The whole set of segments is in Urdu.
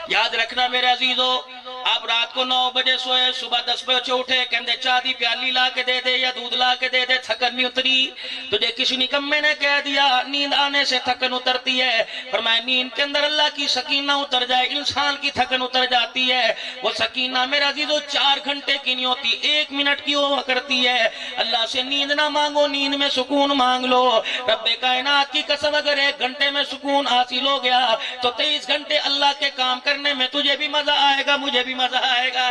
یاد رکھنا میرے عزیزو، آپ رات کو 9 بجے سوئے، صبح 10 بجے اٹھے، کہندے چاہ دی پیالی لا کے دے دے یا دودھ لا کے دے دے، تھکن نہیں اتری۔ تجھے کسی نکمے نے کہہ دیا نیند آنے سے تھکن اترتی ہے، فرمایا نیند کے اندر اللہ کی سکینہ اتر جائے انسان کی تھکن اتر جاتی ہے۔ وہ سکینہ میرے عزیزو 4 گھنٹے کی نہیں ہوتی، 1 منٹ کی ہوا کرتی ہے۔ اللہ سے نیند نہ مانگو، نیند میں سکون مانگ لو۔ رب کائنات کی قسم اگر 1 گھنٹے میں سکون حاصل ہو گیا تو 23 گھنٹے اللہ کے کام کرنے میں تجھے بھی مزہ آئے گا، مجھے بھی مزہ آئے گا۔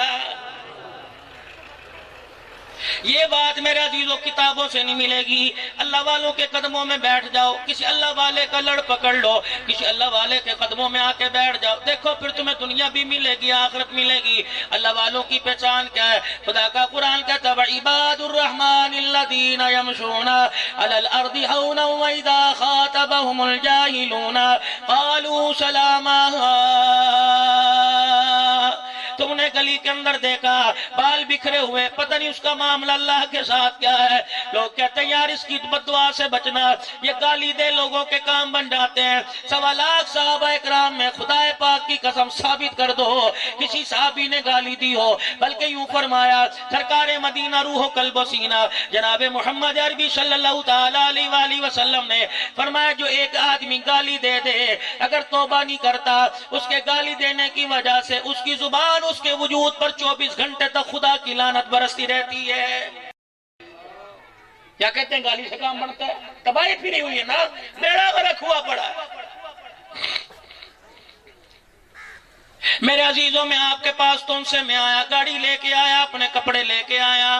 یہ بات میرے عزیزوں کتابوں سے نہیں ملے گی۔ اللہ والوں کے قدموں میں بیٹھ جاؤ، کسی اللہ والے کا لڑ پکڑ لو، کسی اللہ والے کے قدموں میں آ کے بیٹھ جاؤ، دیکھو پھر تمہیں دنیا بھی ملے گی، آخرت ملے گی۔ اللہ والوں کی پہچان کیا ہے؟ خدا کا قرآن کہتا ہے عباد الرحمن الذین یمشون علی الارض ہونا واذا خاطبهم الجاہلون قالوا سلاما۔ تم نے گلی کے اندر دیکھا بال بکھرے ہوئے، پتہ نہیں اس کا معاملہ اللہ کے ساتھ کیا ہے۔ لوگ کہتے ہیں یار اس کی بد دعا سے بچنا، یہ گالی دے لوگوں کے کام بن جاتے ہیں۔ 1.25 لاکھ صحابہ اکرام میں خدا پاک کی قسم ثابت کر دو کسی صحابی نے گالی دی ہو، بلکہ یوں فرمایا سرکار مدینہ روح و قلب و سینہ جناب محمد عربی صلی اللہ تعالی علیہ وآلہ وسلم نے فرمایا جو ایک آدمی گالی دے دے اگر توبہ نہیں کرتا، اس کے گالی دینے کی وجہ سے اس کی زبان اس کے وجود پر 24 گھنٹے تک خدا کی لعنت برستی رہتی ہے۔ کیا کہتے ہیں گالی سے کام بنتا ہے؟ تباہی پھری ہوئی ہے نا، بیڑا غرق ہوا پڑا ہے۔ میرے عزیزوں میں آپ کے پاس تم سے میں آیا، گاڑی لے کے آیا، اپنے کپڑے لے کے آیا،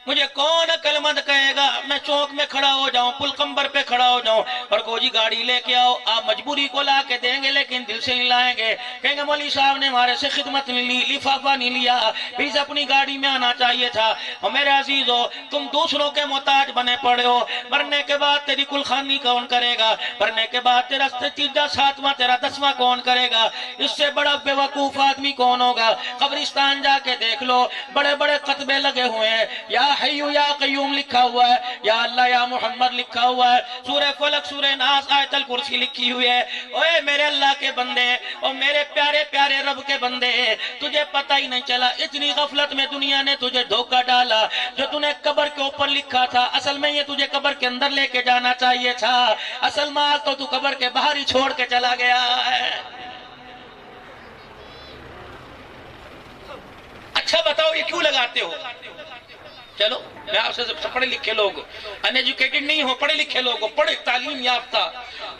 مجھے کون عقل مند کہے گا میں چوک میں کھڑا ہو جاؤں، پل کمبر پہ کھڑا ہو جاؤں اور کو جی گاڑی لے کے آؤ، آپ مجبوری کو لا کے دیں گے لیکن دل سے نہیں لائیں گے، کہیں گے مولوی صاحب نے ہمارے سے خدمت نہیں لی، لفافہ نہیں لیا، پلیز اپنی گاڑی میں آنا چاہیے تھا۔ اور میرے عزیزو تم دوسروں کے محتاج بنے پڑے ہو، مرنے کے بعد تیری کل خانی کون کرے گا؟ مرنے کے بعد تیرا 3 7واں تیرا 10واں کون کرے گا؟ اس سے بڑا بے وقوف آدمی کون ہوگا؟ قبرستان جا کے دیکھ لو، بڑے بڑے خطبے لگے ہوئے ہیں، یا حیو یا قیوم لکھا ہوا ہے، یا اللہ یا محمد لکھا ہوا ہے، سورہ فلق سورہ ناس آیت الکرسی لکھی ہوئی ہے۔ اوے میرے اللہ کے بندے اور میرے پیارے پیارے رب کے بندے، تجھے پتہ ہی نہیں چلا، اتنی غفلت میں دنیا نے تجھے دھوکہ ڈالا، جو تُو نے قبر کے اوپر لکھا تھا اصل میں یہ تجھے قبر کے اندر لے کے جانا چاہیے تھا، اصل مال تو تو قبر کے باہر ہی چھوڑ کے چلا گیا ہے۔ اچھا بتاؤ یہ کیوں لگاتے ہو؟ چلو میں آپ سے پڑھے لکھے لوگ ان ایجوکیٹڈ نہیں ہو، پڑھے لکھے لوگ ہو، پڑھے تعلیم یافتہ،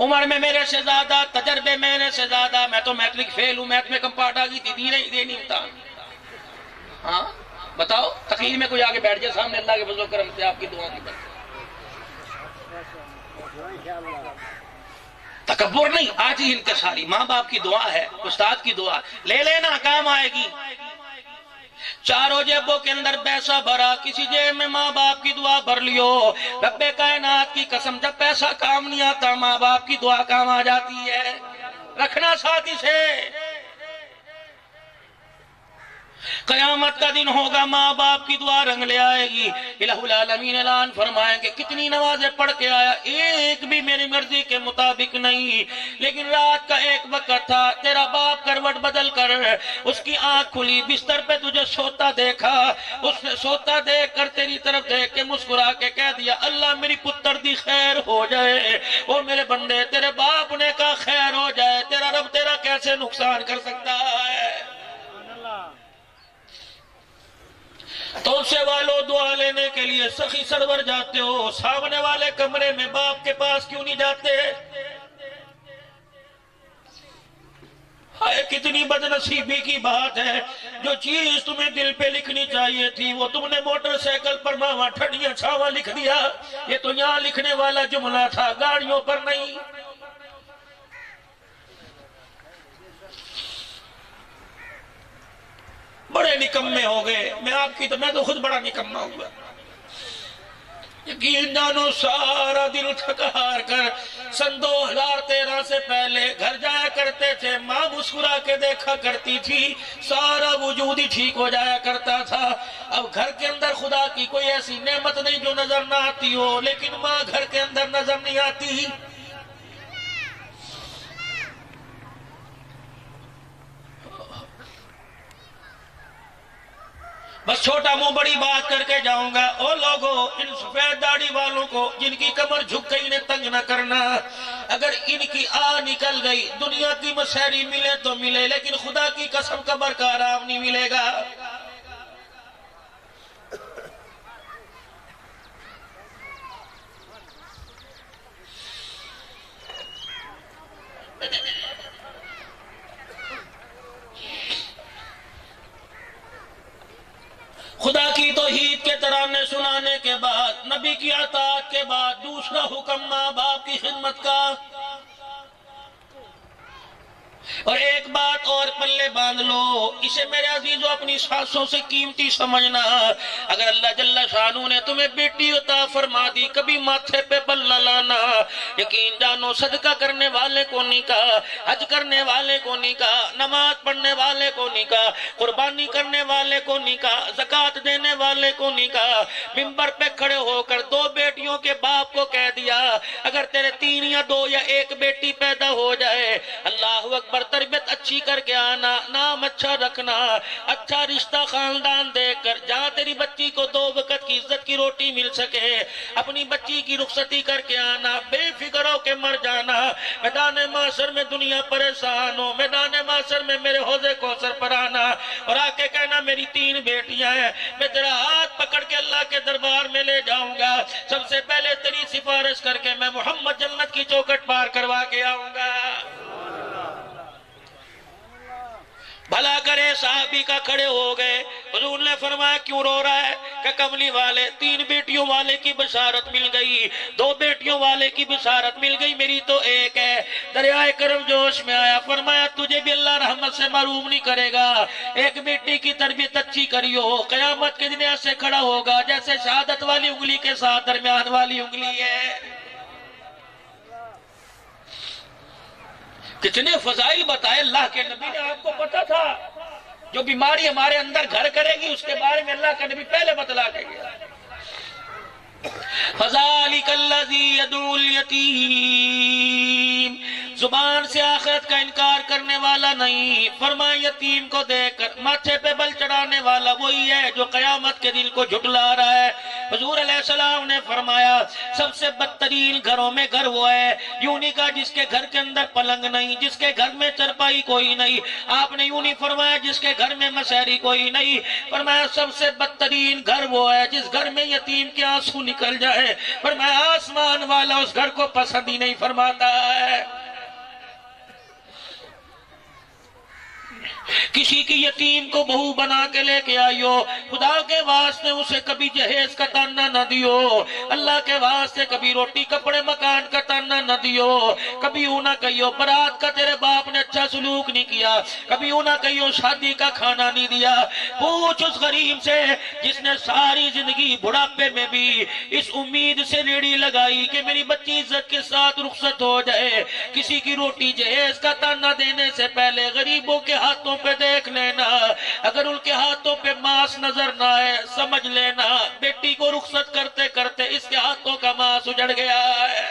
عمر میں میرے سے زیادہ، تجربے میرے سے زیادہ، میں تو میٹرک فیل ہوں، میتھ میں کم پاٹ آ گئی تھی، دے نہیں ہوتا۔ ہاں بتاؤ تقریر میں کوئی آگے بیٹھ جائے سامنے اللہ کے فضل و کرم سے آپ کی دعا کی برکت۔ تکبر نہیں، آج ہی انکساری، ماں باپ کی دعا ہے، استاد کی دعا لے لینا کام آئے گی۔ چاروں جیبوں کے اندر پیسہ بھرا، کسی جیب میں ماں باپ کی دعا بھر لیو، رب کائنات کی قسم جب پیسہ کام نہیں آتا ماں باپ کی دعا کام آ جاتی ہے، رکھنا ساتھی سے۔ قیامت کا دن ہوگا ماں باپ کی دعا رنگ لے آئے گی، الہ العالمین اعلان فرمائیں گے کتنی نمازیں پڑھ کے آیا، ایک بھی میری مرضی کے مطابق نہیں، لیکن رات کا ایک وقت تھا، تیرا باپ کروٹ بدل کر اس کی آنکھ کھلی، بستر پہ تجھے سوتا دیکھا، اس نے سوتا دیکھ کر تیری طرف دیکھ کے مسکرا کے کہہ دیا اللہ میری پتر دی خیر ہو جائے۔ او میرے بندے تیرے باپ نے کہا خیر ہو جائے، تیرا رب تیرا کیسے نقصان کر سکتا ہے؟ تو سے والو دعا لینے کے لیے سخی سرور جاتے ہو، سامنے والے کمرے میں باپ کے پاس کیوں نہیں جاتے؟ ہائے کتنی بدنصیبی کی بات ہے، جو چیز تمہیں دل پہ لکھنی چاہیے تھی وہ تم نے موٹر سائیکل پر ماما ٹھنڈیاں چھاواں لکھ دیا، یہ تو یہاں لکھنے والا جملہ تھا، گاڑیوں پر نہیں۔ بڑے نکمے ہو گئے، میں تو خود بڑا نکمہ ہوا، یقین جانو سارا دل تھکا ہار کر 2013 سے پہلے گھر جایا کرتے تھے، ماں مسکرا کے دیکھا کرتی تھی، سارا وجود ہی ٹھیک ہو جایا کرتا تھا۔ اب گھر کے اندر خدا کی کوئی ایسی نعمت نہیں جو نظر نہ آتی ہو، لیکن ماں گھر کے اندر نظر نہیں آتی۔ بس چھوٹا منہ بڑی بات کر کے جاؤں گا، او لوگو ان سفید داڑھی والوں کو جن کی کمر جھک گئی انہیں تنگ نہ کرنا، اگر ان کی نکل گئی دنیا کی مسحری ملے تو ملے، لیکن خدا کی قسم قبر کا آرام نہیں ملے گا۔ خدا کی توحید کے ترانے سنانے کے بعد، نبی کی اطاعت کے بعد، دوسرا حکم ماں باپ کی خدمت کا۔ اور ایک بات اور پلے باندھ لو، اسے میرے عزیزو اپنی سانسوں سے قیمتی سمجھنا، اگر اللہ جل شانہ نے تمہیں بیٹی عطا فرما دی، کبھی ماتھے پہ بل نہ لانا، یقین جانو صدقہ کرنے والے کو نکاح، حج کرنے والے کو نکاح، نماز پڑھنے والے کو نکاح، قربانی کرنے والے کو نکاح، زکوٰۃ دینے والے کو نکاح، ممبر پہ کھڑے ہو کر دو بیٹیوں کے باپ کو کہہ دیا اگر تیرے 3 یا 2 یا 1 بیٹی پیدا ہو جائے، اللہ اکبر، تربیت اچھی کر کے آنا، نام اچھا رکھنا، اچھا رشتہ خاندان دے کر، جہاں تیری بچی کو 2 وقت کی عزت کی روٹی مل سکے، اپنی بچی کی رخصتی کر کے آنا، بے فکر ہو کے مر جانا، میدان معاشر میں دنیا پریشان ہو، میدان معاشر میں میرے حوضے کوثر پر آنا اور آ کے کہنا میری 3 بیٹیاں ہیں، میں تیرا ہاتھ پکڑ کے اللہ کے دربار میں لے جاؤں گا، سب سے پہلے تیری سفارش کر کے میں محمد جنت کی چوکھٹ پار کروا کے آؤں گا۔ بھلا کرے صحابی کا کھڑے ہو گئے، حضور نے فرمایا کیوں رو رہا ہے؟ کہ کملی والے 3 بیٹیوں والے کی بشارت مل گئی، 2 بیٹیوں والے کی بشارت مل گئی، میری تو 1 ہے۔ دریائے کرم جوش میں آیا، فرمایا تجھے بھی اللہ رحمت سے محروم نہیں کرے گا، 1 بیٹی کی تربیت اچھی کریو، قیامت کے دن ایسے کھڑا ہوگا جیسے شہادت والی انگلی کے ساتھ درمیان والی انگلی ہے۔ کتنے فضائل بتائے اللہ کے نبی نے، آپ کو پتا تھا جو بیماری ہمارے اندر گھر کرے گی اس کے بارے میں اللہ کا نبی پہلے بتلا کے گیا۔ فَذَلِكَ الَّذِي يَدْعُو الْيَتِيمَ، زبان سے آخرت کا انکار کرنے والا نہیں، فرمایا یتیم کو دیکھ کر ماتھے پہ بل چڑھانے والا وہی ہے جو قیامت کے دن کو جھٹلا رہا ہے۔ حضور علیہ السلام نے فرمایا سب سے بدترین گھروں میں گھر وہ ہے، یوں نہیں کہا جس کے گھر کے اندر پلنگ نہیں، جس کے گھر میں چرپائی کوئی نہیں، آپ نے یوں نہیں فرمایا جس کے گھر میں مسحری کوئی نہیں، فرمایا سب سے بدترین گھر وہ ہے جس گھر میں یتیم کے آنسو نکل جائے، فرمایا آسمان والا اس گھر کو پسند ہی نہیں فرماتا ہے۔ کسی کی یتیم کو بہو بنا کے لے کے آئیو، خدا کے واسطے اسے کبھی جہیز کا تانا نہ دیو، اللہ کے واسطے کبھی روٹی کپڑے مکان کا تانا نہ دیو، کبھی یوں نہ کہیو برات کا تیرے باپ نے اچھا سلوک نہیں کیا، کبھی یوں نہ کہیو شادی کا کھانا نہیں دیا۔ پوچھ اس غریب سے جس نے ساری زندگی بڑھاپے میں بھی اس امید سے ریڑھی لگائی کہ میری بچی عزت کے ساتھ رخصت ہو جائے، کسی کی روٹی جہیز کا تانا دینے سے پہلے غریبوں کے ہاتھوں پہ دیکھ لینا، اگر ان کے ہاتھوں پہ ماس نظر نہ آئے سمجھ لینا بیٹی کو رخصت کرتے کرتے اس کے ہاتھوں کا ماس اجڑ گیا ہے۔